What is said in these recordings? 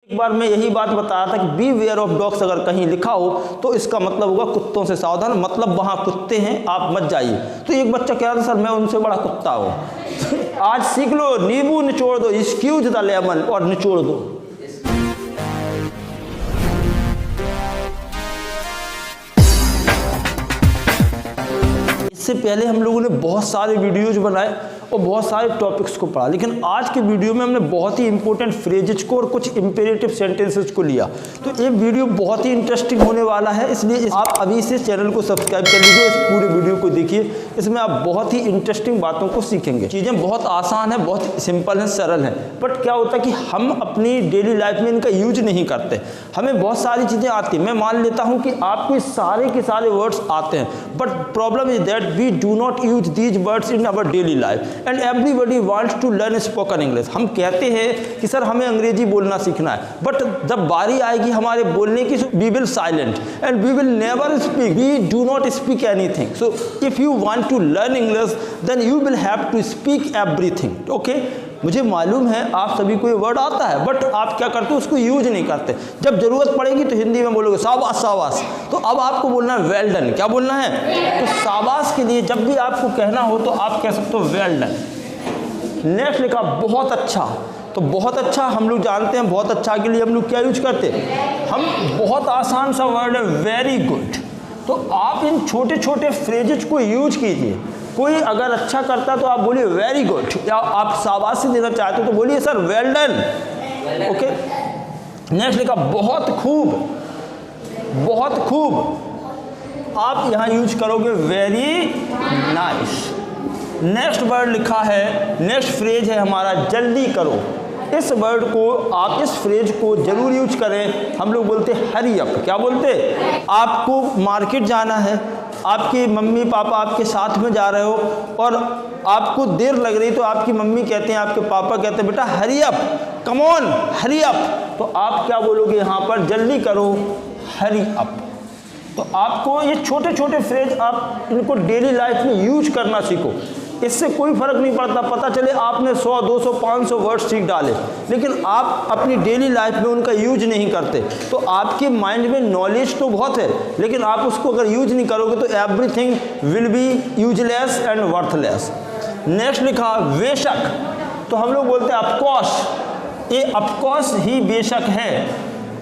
एक बार मैं यही बात बता रहा था कि बी वेयर ऑफ डॉग्स अगर कहीं लिखा हो तो इसका मतलब होगा कुत्तों से सावधान, मतलब वहाँ कुत्ते हैं, आप मत जाइए। तो एक बच्चा कह रहा था सर मैं उनसे बड़ा कुत्ता हूँ। आज सीख लो, नींबू निचोड़ दो, एक्सक्यूज द लेमन, और निचोड़ दो। इससे पहले हम लोगों ने बहुत सारे वीडियोज बनाए और बहुत सारे टॉपिक्स को पढ़ा, लेकिन आज के वीडियो में हमने बहुत ही इंपॉर्टेंट फ्रेजेज को और कुछ इंपेरेटिव सेंटेंसेस को लिया। तो ये वीडियो बहुत ही इंटरेस्टिंग होने वाला है, इसलिए आप अभी से चैनल को सब्सक्राइब कर लीजिए, इस पूरे वीडियो को देखिए, इसमें आप बहुत ही इंटरेस्टिंग बातों को सीखेंगे। चीज़ें बहुत आसान है, बहुत सिंपल हैं, सरल हैं, बट क्या होता है कि हम अपनी डेली लाइफ में इनका यूज नहीं करते। हमें बहुत सारी चीज़ें आती हैं, मैं मान लेता हूँ कि आपको सारे के सारे वर्ड्स आते हैं, but problem is that we do not use these words in our daily life and everybody wants to learn spoken English. हम कहते हैं कि सर हमें अंग्रेजी बोलना सीखना है, बट जब बारी आएगी हमारे बोलने की, we will silent and we will never speak, we do not speak anything. So if you want to learn English then you will have to speak everything. Okay, मुझे मालूम है आप सभी को ये वर्ड आता है, बट आप क्या करते हो, उसको यूज नहीं करते। जब जरूरत पड़ेगी तो हिंदी में बोलोगे शाबाश शाबाश, तो अब आपको बोलना है वेल डन। क्या बोलना है? तो शाबाश के लिए जब भी आपको कहना हो तो आप कह सकते हो वेल डन। नेक्स्ट लिखा बहुत अच्छा। तो बहुत अच्छा हम लोग जानते हैं, बहुत अच्छा के लिए हम लोग क्या यूज करते हैं, हम बहुत आसान सा वर्ड है वेरी गुड। तो आप इन छोटे छोटे फ्रेजेज को यूज कीजिए। कोई अगर अच्छा करता है तो आप बोलिए वेरी गुड, या आप शाबाशी देना चाहते हो तो बोलिए sir well done. Okay, next लिखा बहुत खूब। बहुत खूब आप यहाँ यूज करोगे वेरी नाइस। नेक्स्ट वर्ड लिखा है, नेक्स्ट फ्रेज है हमारा जल्दी करो। इस वर्ड को आप, इस फ्रेज को जरूर यूज करें। हम लोग बोलते हैं हरी अप। क्या बोलते? आपको मार्केट जाना है, आपकी मम्मी पापा आपके साथ में जा रहे हो और आपको देर लग रही, तो आपकी मम्मी कहते हैं, आपके पापा कहते हैं बेटा hurry up, come on hurry up. तो आप क्या बोलोगे यहाँ पर, जल्दी करो, हरी अप। तो आपको ये छोटे छोटे फ्रेज आप इनको डेली लाइफ में यूज करना सीखो। इससे कोई फर्क नहीं पड़ता, पता चले आपने 100, 200, 500 वर्ड सीख डाले, लेकिन आप अपनी डेली लाइफ में उनका यूज नहीं करते, तो आपके माइंड में नॉलेज तो बहुत है, लेकिन आप उसको अगर यूज नहीं करोगे तो everything will be useless and worthless. Next लिखा बेशक। तो हम लोग बोलते हैं ऑफकोर्स। ये ऑफकोर्स ही बेशक है,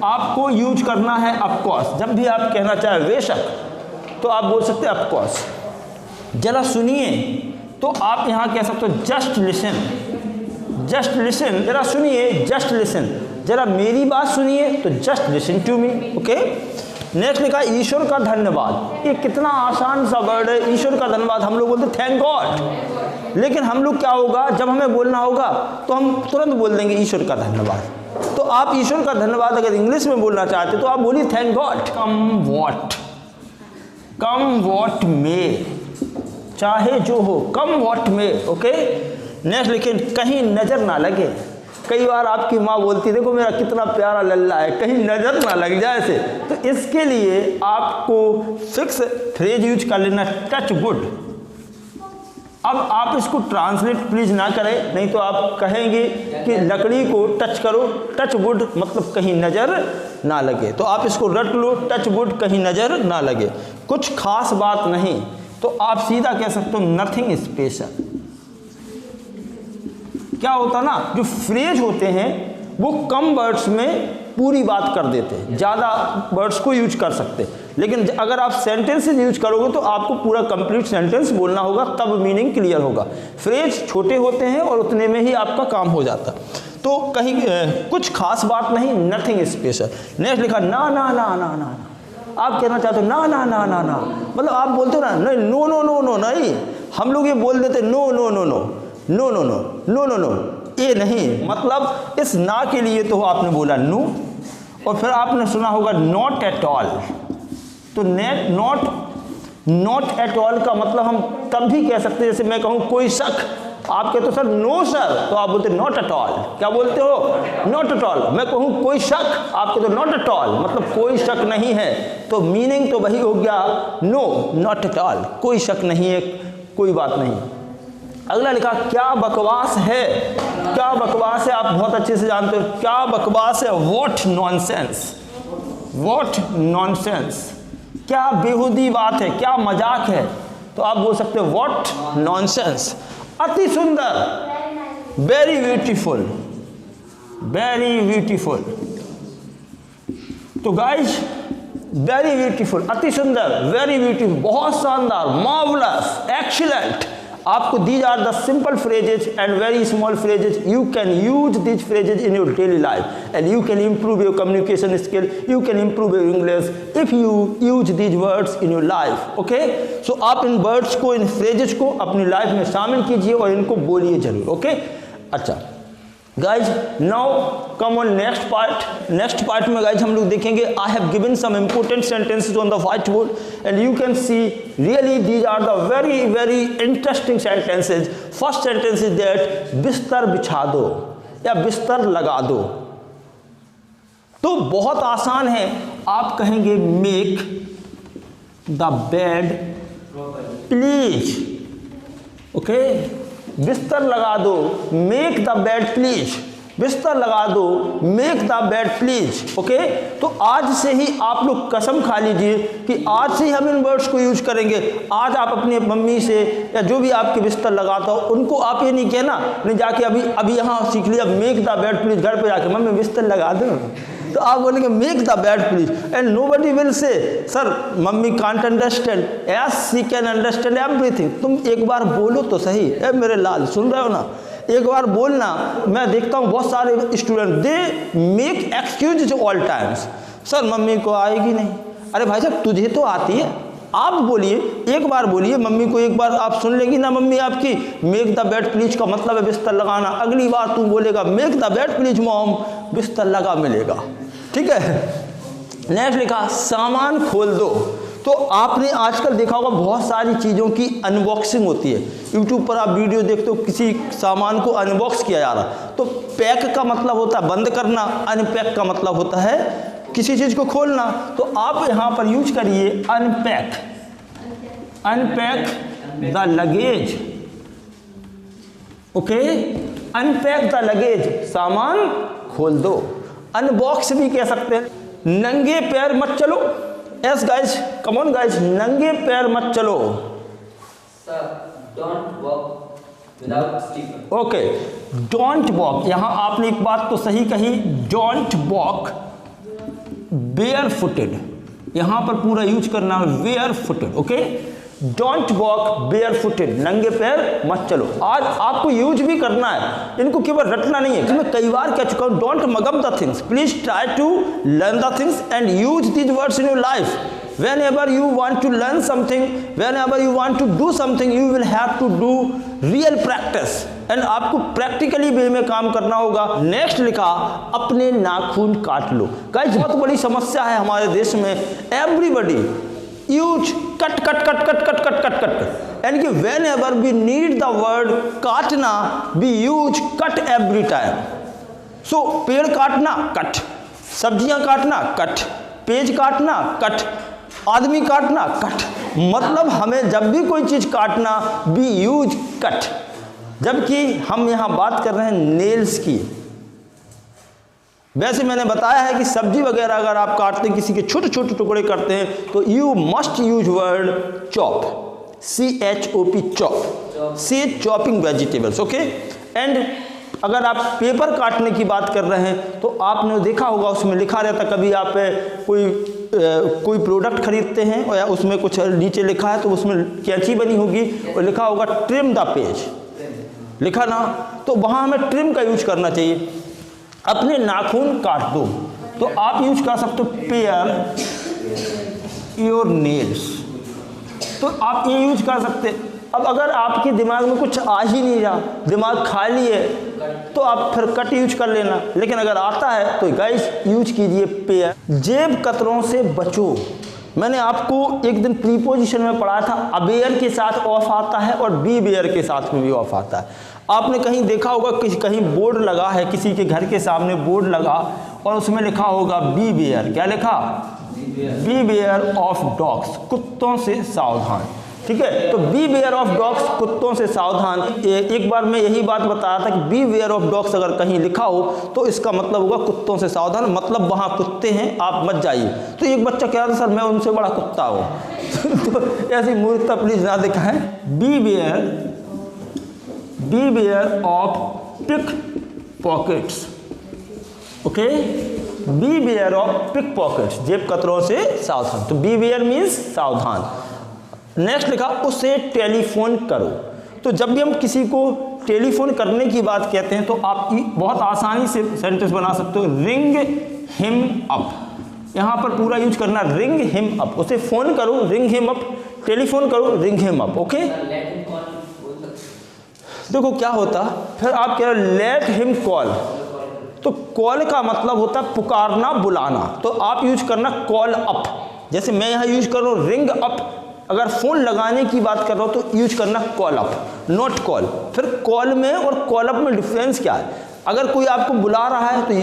आपको यूज करना है ऑफकोर्स। जब भी आप कहना चाहे बेशक तो आप बोल सकते हैं ऑफकोर्स। जरा सुनिए, तो आप यहाँ कह सकते हो जस्ट लिसन। जस्ट लिसन, जरा सुनिए, जस्ट लिसन, जरा मेरी बात सुनिए, तो just listen to me. Okay, next लिखा ईश्वर का धन्यवाद। ये कितना आसान सा वर्ड है, ईश्वर का धन्यवाद। हम लोग बोलते थैंक गॉड, लेकिन हम लोग क्या होगा, जब हमें बोलना होगा तो हम तुरंत बोल देंगे ईश्वर का धन्यवाद। तो आप ईश्वर का धन्यवाद अगर इंग्लिश में बोलना चाहते तो आप बोलिए थैंक गॉड। कम वॉट में, चाहे जो हो, कम वॉट में। ओके, नेक्स्ट लेकिन कहीं नजर ना लगे। कई बार आपकी माँ बोलती है देखो मेरा कितना प्यारा लल्ला है, कहीं नजर ना लग जाए ऐसे। तो इसके लिए आपको फिक्स फ्रेज यूज कर लेना, टच वुड। अब आप इसको ट्रांसलेट प्लीज ना करें, नहीं तो आप कहेंगे कि लकड़ी को टच करो, टच वुड मतलब कहीं नजर ना लगे। तो आप इसको रट लो, टच वुड कहीं नजर ना लगे, कुछ खास बात नहीं। तो आप सीधा कह सकते हो नथिंग स्पेशल। क्या होता ना, जो फ्रेज होते हैं वो कम वर्ड्स में पूरी बात कर देते हैं, ज़्यादा वर्ड्स को यूज कर सकते हैं, लेकिन अगर आप सेंटेंसेस यूज करोगे तो आपको पूरा कंप्लीट सेंटेंस बोलना होगा, तब मीनिंग क्लियर होगा। फ्रेज छोटे होते हैं और उतने में ही आपका काम हो जाता। तो कहीं कुछ खास बात नहीं, नथिंग स्पेशल। नेक्स्ट लिखा ना ना ना ना ना। आप कहना चाहते हो ना ना ना ना ना, मतलब आप बोलते हो ना नहीं, नो नो नो नो नहीं, हम लोग ये बोल देते no no no no no no no no no no, ये नहीं। मतलब इस ना के लिए तो आपने बोला नो, और फिर आपने सुना होगा नॉट एट ऑल। तो नॉट एट ऑल का मतलब हम तब भी कह सकते हैं, जैसे मैं कहूँ कोई शक, आप कहते हो सर नो सर, तो आप बोलते नॉट एट ऑल। क्या बोलते हो? Not at all. मैं कहूँ कोई शक, आप कहते हो नॉट एट ऑल, मतलब कोई शक नहीं है। तो मीनिंग तो वही हो गया नो, नॉट एट ऑल, कोई शक नहीं है, कोई बात नहीं। अगला लिखा क्या बकवास है। क्या बकवास है आप बहुत अच्छे से जानते हो, क्या बकवास है, व्हाट नॉनसेंस, व्हाट नॉनसेंस, क्या बेहुदी बात है, क्या मजाक है, तो आप बोल सकते हो व्हाट नॉनसेंस। अति सुंदर, वेरी ब्यूटीफुल, वेरी ब्यूटीफुल। तो गाइज वेरी ब्यूटीफुल, अति सुंदर, वेरी ब्यूटीफुल, बहुत शानदार, मार्वलस, एक्सीलेंट। आपको these are the simple phrases and very small phrases, you can use these phrases in your daily life and you can improve your communication skill, you can improve your English if you use these words in your life, okay? So आप इन words को, इन phrases को अपनी life में शामिल कीजिए और इनको बोलिए जरूर, ओके? अच्छा guys, now come on next part. Next part में गाइज हम लोग देखेंगे, I have given some important sentences on the whiteboard and you can see really these are the very very interesting sentences. First sentence is that बिस्तर बिछा दो या बिस्तर लगा दो। तो बहुत आसान है, आप कहेंगे make the bed please, okay? बिस्तर लगा दो, मेक द बेड प्लीज, बिस्तर लगा दो, make the bed please, okay? तो आज से ही आप लोग कसम खा लीजिए कि आज से ही हम इन वर्ड्स को यूज करेंगे। आज आप अपनी मम्मी से या जो भी आपके बिस्तर लगाता हो उनको आप ये नहीं कहना, नहीं जाके अभी यहाँ सीख लिया मेक द बेड प्लीज, घर पे जाके मम्मी बिस्तर लगा दो, तो आप बोलेंगे make the bed please and nobody will say sir mummy can't understand, yes she can understand everything. तुम एक बार बोलो तो सही, ए मेरे लाल सुन रहे हो ना, एक बार बोलना। मैं देखता हूँ बहुत सारे student they make excuse all times, sir mummy को आएगी नहीं। अरे भाई साहब तुझे तो आती है, आप बोलिए, एक बार बोलिए, मम्मी को एक बार आप सुन लेगी ना मम्मी आपकी, मेक द बेड प्लीज का मतलब है बिस्तर लगाना। अगली बार तू बोलेगा make the bed please mom, बिस्तर लगा मिलेगा, ठीक है? नेक्स्ट लिखा सामान खोल दो। तो आपने आजकल देखा होगा बहुत सारी चीज़ों की अनबॉक्सिंग होती है, यूट्यूब पर आप वीडियो देखते हो किसी सामान को अनबॉक्स किया जा रहा। तो पैक का मतलब होता है बंद करना, अनपैक का मतलब होता है किसी चीज़ को खोलना। तो आप यहाँ पर यूज करिए unpack, unpack the luggage, okay? Unpack the luggage, सामान खोल दो। अनबॉक्स भी कह सकते हैं। नंगे पैर मत चलो, yes guys, come on guys, नंगे पैर मत चलो। Sir don't walk without slipper, okay? Don't walk, यहाँ आपने एक बात तो सही कही, डोंट वॉक बेयर फुटेड, यहाँ पर पूरा यूज करना है barefooted, okay? Don't walk barefooted, नंगे पैर मत चलो। आज आपको यूज भी करना है, इनको केवल रटना नहीं है। मैं कई बार कह चुका हूँ, don't mug up the things, please try to learn the things and use these words in your life. Whenever you want to learn something, whenever you want to do something, you will have to do real practice and आपको practically वे में काम करना होगा। Next लिखा अपने नाखून काट लो। Guys बहुत बड़ी समस्या है हमारे देश में, everybody use cut cut cut cut cut cut cut cut, यानी कि whenever we need the word काटना, we use cut every time. So पेड़ काटना कट, सब्जियां काटना कट, पेज काटना कट, आदमी काटना कट। मतलब हमें जब भी कोई चीज काटना बी यूज कट, जबकि हम यहां बात कर रहे हैं नेल्स की। वैसे मैंने बताया है कि सब्जी वगैरह अगर आप काटते हैं, किसी के छोटे छोटे टुकड़े करते हैं, तो you must use word chop, CHOP chop, see chopping vegetables, okay? And अगर आप पेपर काटने की बात कर रहे हैं तो आपने देखा होगा उसमें लिखा रहता, कभी आप कोई प्रोडक्ट खरीदते हैं और या उसमें कुछ नीचे लिखा है तो उसमें कैंची बनी होगी और लिखा होगा ट्रिम द पेज, लिखा ना, तो वहाँ हमें ट्रिम का यूज करना चाहिए। अपने नाखून काट दो, तो आप यूज कर सकते हो पेयर योर नेल्स, तो आप ये यूज कर सकते हैं। अब अगर आपके दिमाग में कुछ आ ही नहीं रहा, दिमाग खाली है, तो आप फिर कट यूज कर लेना, लेकिन अगर आता है तो गाइस यूज कीजिए पेयर। जेब कतरों से बचो। मैंने आपको एक दिन प्रीपोजिशन में पढ़ा था, अवेयर के साथ ऑफ आता है और बी वेयर के साथ में भी ऑफ आता है। आपने कहीं देखा होगा कि कहीं बोर्ड लगा है, किसी के घर के सामने बोर्ड लगा और उसमें लिखा होगा बी वेयर, क्या लिखा? बी वेयर ऑफ डॉग्स, कुत्तों से सावधान। ठीक है। तो बी वेयर ऑफ डॉग्स, कुत्तों से सावधान। एक बार मैं यही बात बताया था कि बी वेयर ऑफ डॉग्स अगर कहीं लिखा हो तो इसका मतलब होगा कुत्तों से सावधान, मतलब वहाँ कुत्ते हैं, आप मत जाइए। तो एक बच्चा कह रहा था सर मैं उनसे बड़ा कुत्ता हूँ तो ऐसी मूर्खता प्लीज ना दिखाएं। Beware of pickpockets, okay, beware of pickpockets, जेब कतरों से सावधान। तो बी वेयर मीन्स सावधान। नेक्स्ट लिखा उसे टेलीफोन करो। तो जब भी हम किसी को टेलीफोन करने की बात कहते हैं तो आप बहुत आसानी से सेंटेंस बना सकते हो, रिंग हिम अप। यहाँ पर पूरा यूज करना, रिंग हिम अप, उसे फोन करो, रिंग हिम अप, टेलीफोन करो, रिंग हिम अप, ओके। देखो क्या होता, फिर आप कह रहे लेट हिम कॉल, तो कॉल का मतलब होता है पुकारना, बुलाना, तो आप यूज करना कॉल अप। जैसे मैं यहाँ यूज कर रहा हूँ रिंग अप, अगर फोन लगाने की बात कर रहा हूँ तो यूज करना कॉल अप, नॉट कॉल। फिर कॉल में और कॉल अप में डिफरेंस क्या है? अगर कोई आपको बुला रहा है तो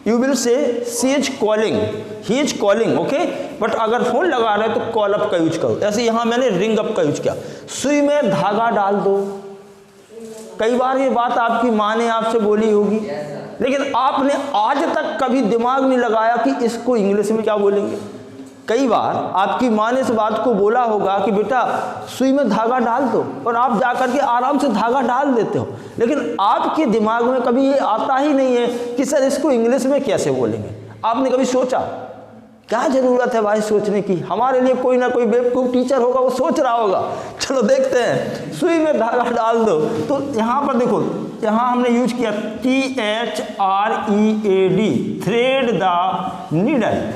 you will say she is calling, he is calling, okay. But अगर फोन लगा रहे हैं तो कॉल अप का यूज करो। ऐसे यहाँ मैंने रिंग अप का यूज किया। सुई में धागा डाल दो, कई बार ये बात आपकी माँ ने आपसे बोली होगी, लेकिन आपने आज तक कभी दिमाग नहीं लगाया कि इसको इंग्लिश में क्या बोलेंगे। कई बार आपकी माँ ने इस बात को बोला होगा कि बेटा सुई में धागा डाल दो, और आप जाकर के आराम से धागा डाल देते हो, लेकिन आपके दिमाग में कभी ये आता ही नहीं है कि सर इसको इंग्लिश में कैसे बोलेंगे। आपने कभी सोचा? क्या जरूरत है भाई सोचने की, हमारे लिए कोई ना कोई बेवकूफ़ टीचर होगा, वो सोच रहा होगा। चलो देखते हैं, सुई में धागा डाल दो। तो यहाँ पर देखो, यहाँ हमने यूज किया THREAD, थ्रेड द नीडल,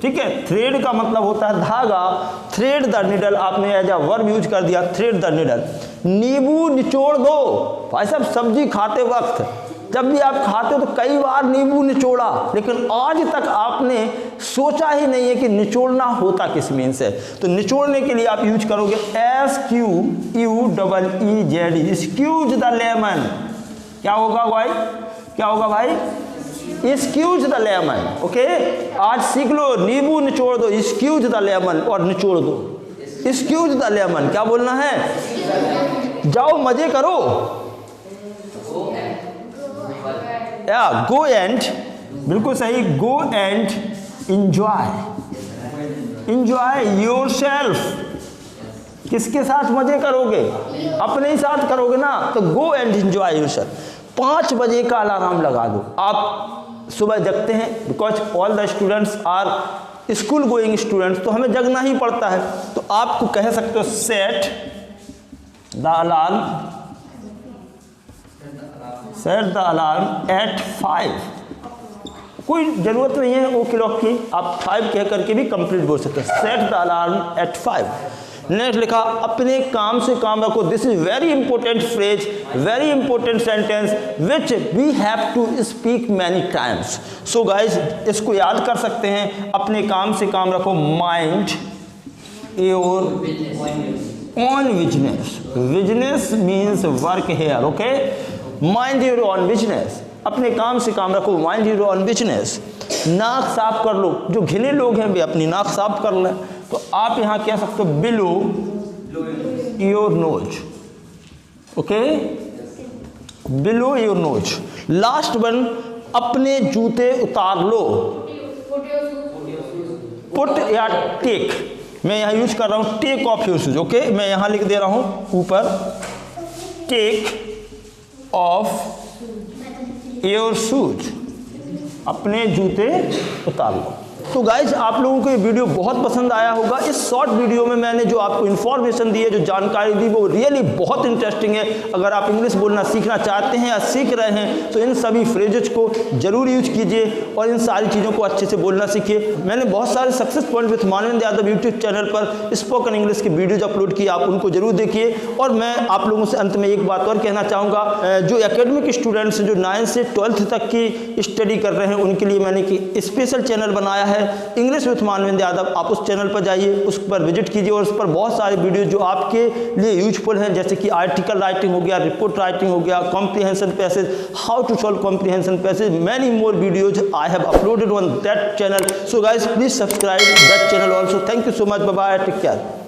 ठीक है। थ्रेड का मतलब होता है धागा, थ्रेड द नीडल आपने एज अ वर्ब यूज कर दिया, थ्रेड द नीडल। नींबू निचोड़ दो, भाई साहब सब्जी खाते वक्त जब भी आप खाते हो तो कई बार नींबू निचोड़ा, लेकिन आज तक आपने सोचा ही नहीं है कि निचोड़ना होता किस मीन से। तो निचोड़ने के लिए आप यूज करोगे SQUEEZ, स्क्यूज द लेमन। क्या होगा भाई, क्या होगा भाई? स्क्यूज द लेमन, ओके। आज सीख लो, नींबू निचोड़ दो, स्क्यूज द लेमन, और निचोड़ दो, स्क्यूज द लेमन। क्या बोलना है? जाओ मजे करो, या गो एंड, बिल्कुल सही, गो एंड इंजॉय योरसेल्फ। किसके साथ मजे करोगे? अपने ही साथ करोगे ना, तो गो एंड इंजॉय योरसेल्फ। 5 बजे का अलार्म लगा दो। आप सुबह जगते हैं, because all the students are school going students, तो हमें जगना ही पड़ता है। तो आपको कह सकते हो सेट द अलार्म एट 5। कोई ज़रूरत नहीं है वो क्लॉक की, आप 5 कह करके भी कंप्लीट बोल सकते हैं, set the alarm at 5। Next लिखा अपने काम से काम रखो। This is very important phrase, very important sentence which we have to speak many times. So guys इसको याद कर सकते हैं, अपने काम से काम रखो, mind your own business. Business means work here, okay. Mind your own business, अपने काम से काम रखो, माइंड योर ओन बिजनेस। नाक साफ कर लो, जो घिने लोग हैं वे अपनी नाक साफ कर लें। तो आप यहाँ कह सकते हो below your nose, okay, below your nose. Last one, अपने जूते उतार लो, पुट या टेक। मैं यहाँ यूज कर रहा हूँ take off your shoes, okay. मैं यहाँ लिख दे रहा हूँ ऊपर, टेक ऑफ योर शूज, अपने जूते उतार लो। तो गाइज आप लोगों को ये वीडियो बहुत पसंद आया होगा। इस शॉर्ट वीडियो में मैंने जो आपको इन्फॉर्मेशन दी है, जो जानकारी दी, वो रियली बहुत इंटरेस्टिंग है। अगर आप इंग्लिश बोलना सीखना चाहते हैं या सीख रहे हैं तो इन सभी फ्रेजेज को जरूर यूज कीजिए और इन सारी चीज़ों को अच्छे से बोलना सीखिए। मैंने बहुत सारे success point with Manvendra Yadav YouTube channel पर स्पोकन इंग्लिश की वीडियोज अपलोड किए, आप उनको जरूर देखिए। और मैं आप लोगों से अंत में एक बात और कहना चाहूँगा, जो एकेडमिक स्टूडेंट्स जो 9th से 12th तक की स्टडी कर रहे हैं उनके लिए मैंने एक स्पेशल चैनल बनाया है, इंग्लिश विद मानवेंद्र यादव। आप उस चैनल पर जाइए, उस पर विजिट कीजिए और उस पर बहुत सारे वीडियो जो आपके लिए यूजफुल हैं, जैसे कि आर्टिकल राइटिंग हो गया, रिपोर्ट राइटिंग हो गया, comprehension passage, how to solve comprehension passage, many more videos I have uploaded on that channel. So guys please subscribe that channel also. Thank you so much, bye bye, take care.